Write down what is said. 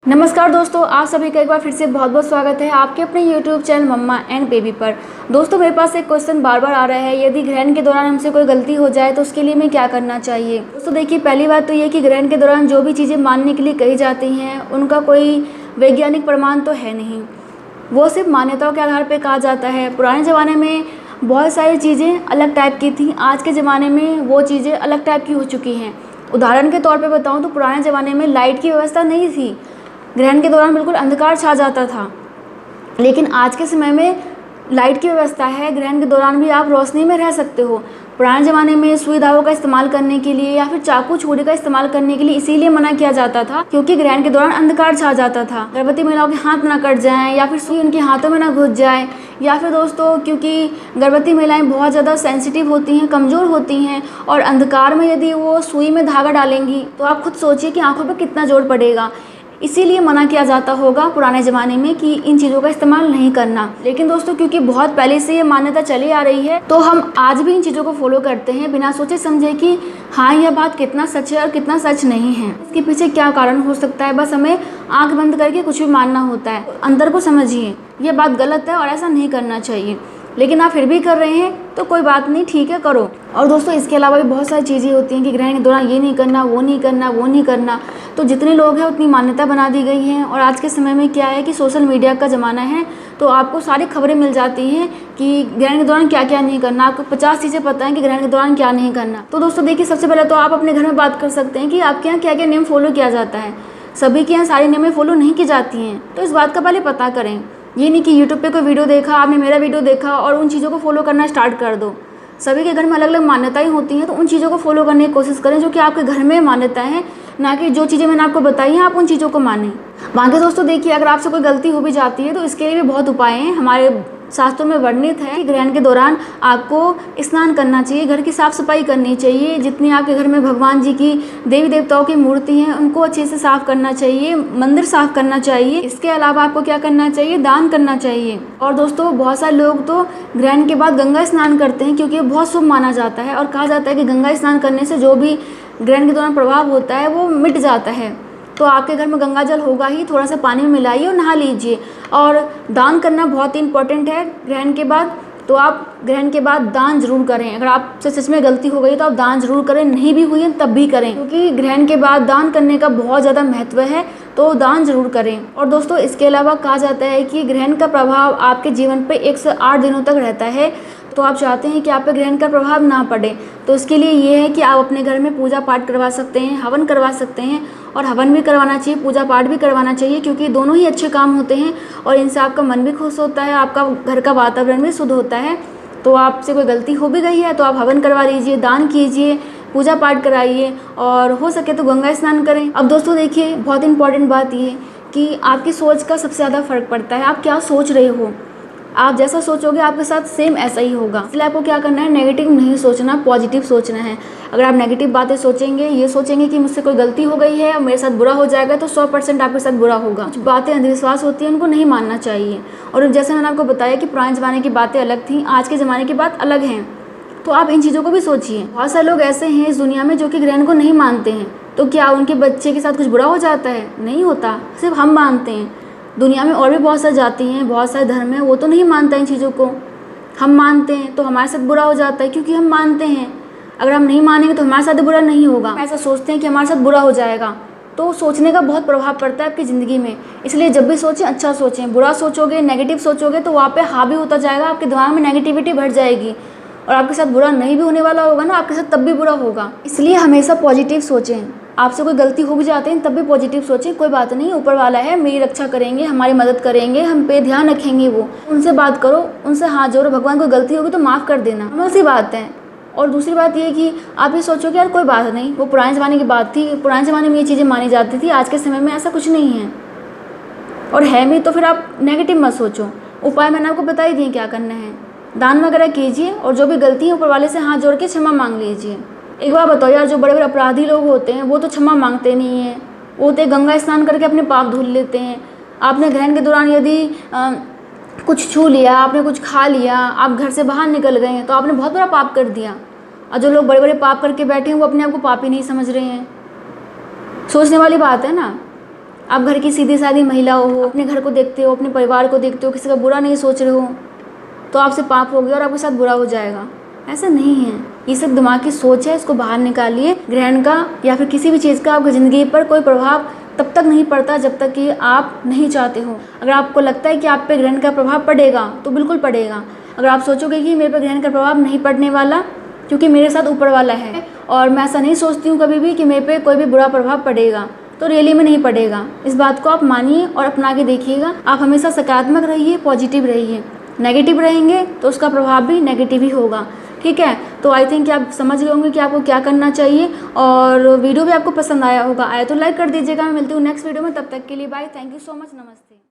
नमस्कार दोस्तों, आप सभी का एक बार फिर से बहुत बहुत स्वागत है आपके अपने YouTube channel mamma and baby पर। दोस्तों मेरे पास एक क्वेश्चन बार बार आ रहा है, यदि ग्रहण के दौरान हमसे कोई गलती हो जाए तो उसके लिए हमें क्या करना चाहिए। दोस्तों देखिए, पहली बात तो ये कि ग्रहण के दौरान जो भी चीज़ें मानने के लिए कही जाती हैं उनका कोई वैज्ञानिक प्रमाण तो है नहीं, वो सिर्फ मान्यताओं के आधार पर कहा जाता है। पुराने ज़माने में बहुत सारी चीज़ें अलग टाइप की थी, आज के ज़माने में वो चीज़ें अलग टाइप की हो चुकी हैं। उदाहरण के तौर पे बताऊं तो पुराने ज़माने में लाइट की व्यवस्था नहीं थी, ग्रहण के दौरान बिल्कुल अंधकार छा जाता था। लेकिन आज के समय में लाइट की व्यवस्था है, ग्रहण के दौरान भी आप रोशनी में रह सकते हो। पुराने ज़माने में सुई धागों का इस्तेमाल करने के लिए या फिर चाकू छुरी का इस्तेमाल करने के लिए इसीलिए मना किया जाता था क्योंकि ग्रहण के दौरान अंधकार छा जाता था। गर्भवती महिलाओं के हाथ ना कट जाएं या फिर सुई उनके हाथों में ना घुस जाए, या फिर दोस्तों क्योंकि गर्भवती महिलाएं बहुत ज़्यादा सेंसिटिव होती हैं, कमज़ोर होती हैं, और अंधकार में यदि वो सुई में धागा डालेंगी तो आप खुद सोचिए कि आंखों पर कितना जोर पड़ेगा। इसीलिए मना किया जाता होगा पुराने ज़माने में कि इन चीज़ों का इस्तेमाल नहीं करना। लेकिन दोस्तों क्योंकि बहुत पहले से ये मान्यता चली आ रही है तो हम आज भी इन चीज़ों को फॉलो करते हैं बिना सोचे समझे कि हाँ यह बात कितना सच है और कितना सच नहीं है, इसके पीछे क्या कारण हो सकता है। बस हमें आंख बंद करके कुछ भी मानना होता है। अंदर को समझिए, ये बात गलत है और ऐसा नहीं करना चाहिए, लेकिन आप फिर भी कर रहे हैं तो कोई बात नहीं, ठीक है करो। और दोस्तों इसके अलावा भी बहुत सारी चीज़ें होती हैं कि ग्रहण के दौरान ये नहीं करना, वो नहीं करना, वो नहीं करना। तो जितने लोग हैं उतनी मान्यता बना दी गई हैं। और आज के समय में क्या है कि सोशल मीडिया का ज़माना है, तो आपको सारी खबरें मिल जाती हैं कि ग्रहण के दौरान क्या क्या नहीं करना। आपको 50 चीज़ें पता है कि ग्रहण के दौरान क्या नहीं करना। तो दोस्तों देखिए, सबसे पहले तो आप अपने घर में बात कर सकते हैं कि आपके यहाँ क्या क्या नियम फॉलो किया जाता है। सभी के यहाँ सारे नियमें फॉलो नहीं की जाती हैं, तो इस बात का पहले पता करें। ये नहीं कि यूट्यूब पे कोई वीडियो देखा, आपने मेरा वीडियो देखा और उन चीज़ों को फॉलो करना स्टार्ट कर दो। सभी के घर में अलग अलग मान्यताएं होती हैं, तो उन चीज़ों को फॉलो करने की कोशिश करें जो कि आपके घर में मान्यताएं हैं, ना कि जो चीज़ें मैंने आपको बताई हैं आप उन चीज़ों को मानें। बाकी दोस्तों देखिए, अगर आपसे कोई गलती हो भी जाती है तो इसके लिए भी बहुत उपाय हैं। हमारे शास्त्रों में वर्णित है कि ग्रहण के दौरान आपको स्नान करना चाहिए, घर की साफ़ सफाई करनी चाहिए। जितनी आपके घर में भगवान जी की, देवी देवताओं की मूर्ति हैं उनको अच्छे से साफ़ करना चाहिए, मंदिर साफ़ करना चाहिए। इसके अलावा आपको क्या करना चाहिए, दान करना चाहिए। और दोस्तों बहुत सारे लोग तो ग्रहण के बाद गंगा स्नान करते हैं क्योंकि बहुत शुभ माना जाता है और कहा जाता है कि गंगा स्नान करने से जो भी ग्रहण के दौरान प्रभाव होता है वो मिट जाता है। तो आपके घर में गंगा जल होगा ही, थोड़ा सा पानी में मिलाइए और नहा लीजिए। और दान करना बहुत ही इंपॉर्टेंट है ग्रहण के बाद, तो आप ग्रहण के बाद दान जरूर करें। अगर आपसे सच में गलती हो गई तो आप दान जरूर करें, नहीं भी हुई है तब भी करें, क्योंकि ग्रहण के बाद दान करने का बहुत ज़्यादा महत्व है, तो दान जरूर करें। और दोस्तों इसके अलावा कहा जाता है कि ग्रहण का प्रभाव आपके जीवन पे 1 से 8 दिनों तक रहता है। तो आप चाहते हैं कि आप पे ग्रहण का प्रभाव ना पड़े, तो इसके लिए ये है कि आप अपने घर में पूजा पाठ करवा सकते हैं, हवन करवा सकते हैं। और हवन भी करवाना चाहिए, पूजा पाठ भी करवाना चाहिए, क्योंकि दोनों ही अच्छे काम होते हैं और इनसे आपका मन भी खुश होता है, आपका घर का वातावरण भी शुद्ध होता है। तो आपसे कोई गलती हो भी गई है तो आप हवन करवा लीजिए, दान कीजिए, पूजा पाठ कराइए और हो सके तो गंगा स्नान करें। अब दोस्तों देखिए, बहुत इंपॉर्टेंट बात ये कि आपकी सोच का सबसे ज़्यादा फर्क पड़ता है। आप क्या सोच रहे हो, आप जैसा सोचोगे आपके साथ सेम ऐसा ही होगा। इसलिए आपको क्या करना है, नेगेटिव नहीं सोचना, पॉजिटिव सोचना है। अगर आप नेगेटिव बातें सोचेंगे, ये सोचेंगे कि मुझसे कोई गलती हो गई है और मेरे साथ बुरा हो जाएगा, तो 100% आपके साथ बुरा होगा। कुछ बातें अंधविश्वास होती हैं, उनको नहीं मानना चाहिए। और जैसे मैंने आपको बताया कि पुराने ज़माने की बातें अलग थी, आज के ज़माने की बात अलग हैं, तो आप इन चीज़ों को भी सोचिए। बहुत सारे लोग ऐसे हैं इस दुनिया में जो कि ग्रहण को नहीं मानते हैं, तो क्या उनके बच्चे के साथ कुछ बुरा हो जाता है? नहीं होता, सिर्फ हम मानते हैं। दुनिया में और भी बहुत सारी जाति हैं, बहुत सारे धर्म हैं, वो तो नहीं मानता इन चीज़ों को, हम मानते हैं, तो हमारे साथ बुरा हो जाता है क्योंकि हम मानते हैं। अगर हम नहीं मानेंगे तो हमारे साथ बुरा नहीं होगा। ऐसा सोचते हैं कि हमारे साथ बुरा हो जाएगा, तो सोचने का बहुत प्रभाव पड़ता है आपकी ज़िंदगी में। इसलिए जब भी सोचें अच्छा सोचें। बुरा सोचोगे, नेगेटिव सोचोगे तो वहाँ पे हावी होता जाएगा, आपके दिमाग में नेगेटिविटी बढ़ जाएगी और आपके साथ बुरा नहीं भी होने वाला होगा ना, आपके साथ तब भी बुरा होगा। इसलिए हमेशा पॉजिटिव सोचें। आपसे कोई गलती हो भी जाती है तब भी पॉजिटिव सोचें, कोई बात नहीं, ऊपर वाला है, मेरी रक्षा करेंगे, हमारी मदद करेंगे, हम पे ध्यान रखेंगे। वो उनसे बात करो, उनसे हाथ जोड़ो, भगवान कोई गलती होगी तो माफ़ कर देना, नॉर्मल सी बात है। और दूसरी बात ये कि आप ये सोचो कि यार कोई बात नहीं, वो पुराने ज़माने की बात थी, पुराने ज़माने में ये चीज़ें मानी जाती थी, आज के समय में ऐसा कुछ नहीं है और है भी, तो फिर आप नेगेटिव मत सोचो। उपाय मैंने आपको बता ही दिए क्या करना है। दान वगैरह कीजिए और जो भी गलती है ऊपर वाले से हाथ जोड़ के क्षमा मांग लीजिए। एक बार बताओ यार, जो बड़े बड़े अपराधी लोग होते हैं वो तो क्षमा मांगते नहीं हैं, वो तो गंगा स्नान करके अपने पाप धुल लेते हैं। आपने ग्रहण के दौरान यदि कुछ छू लिया, आपने कुछ खा लिया, आप घर से बाहर निकल गए हैं तो आपने बहुत बड़ा पाप कर दिया। और जो लोग बड़े बड़े पाप करके बैठे हैं वो अपने आप को पापी नहीं समझ रहे हैं। सोचने वाली बात है ना। आप घर की सीधी सादी महिला हो, अपने घर को देखते हो, अपने परिवार को देखते हो, किसी का बुरा नहीं सोच रहे हो, तो आपसे पाप हो गया और आपके साथ बुरा हो जाएगा। ऐसा नहीं है, ये सब दिमाग की सोच है, इसको बाहर निकालिए। ग्रहण का या फिर किसी भी चीज़ का आपकी ज़िंदगी पर कोई प्रभाव तब तक नहीं पड़ता जब तक कि आप नहीं चाहते हो। अगर आपको लगता है कि आप पे ग्रहण का प्रभाव पड़ेगा तो बिल्कुल पड़ेगा। अगर आप सोचोगे कि मेरे पे ग्रहण का प्रभाव नहीं पड़ने वाला क्योंकि मेरे साथ ऊपर वाला है और मैं ऐसा नहीं सोचती हूँ कभी भी कि मेरे पे कोई भी बुरा प्रभाव पड़ेगा, तो रियली में नहीं पड़ेगा। इस बात को आप मानिए और अपना के देखिएगा। आप हमेशा सकारात्मक रहिए, पॉजिटिव रहिए। नेगेटिव रहेंगे तो उसका प्रभाव भी नेगेटिव ही होगा। ठीक है, तो आई थिंक कि आप समझ गए होंगे कि आपको क्या करना चाहिए और वीडियो भी आपको पसंद आया होगा। आया तो लाइक कर दीजिएगा। मैं मिलती हूँ नेक्स्ट वीडियो में, तब तक के लिए bye. Thank you so much. नमस्ते।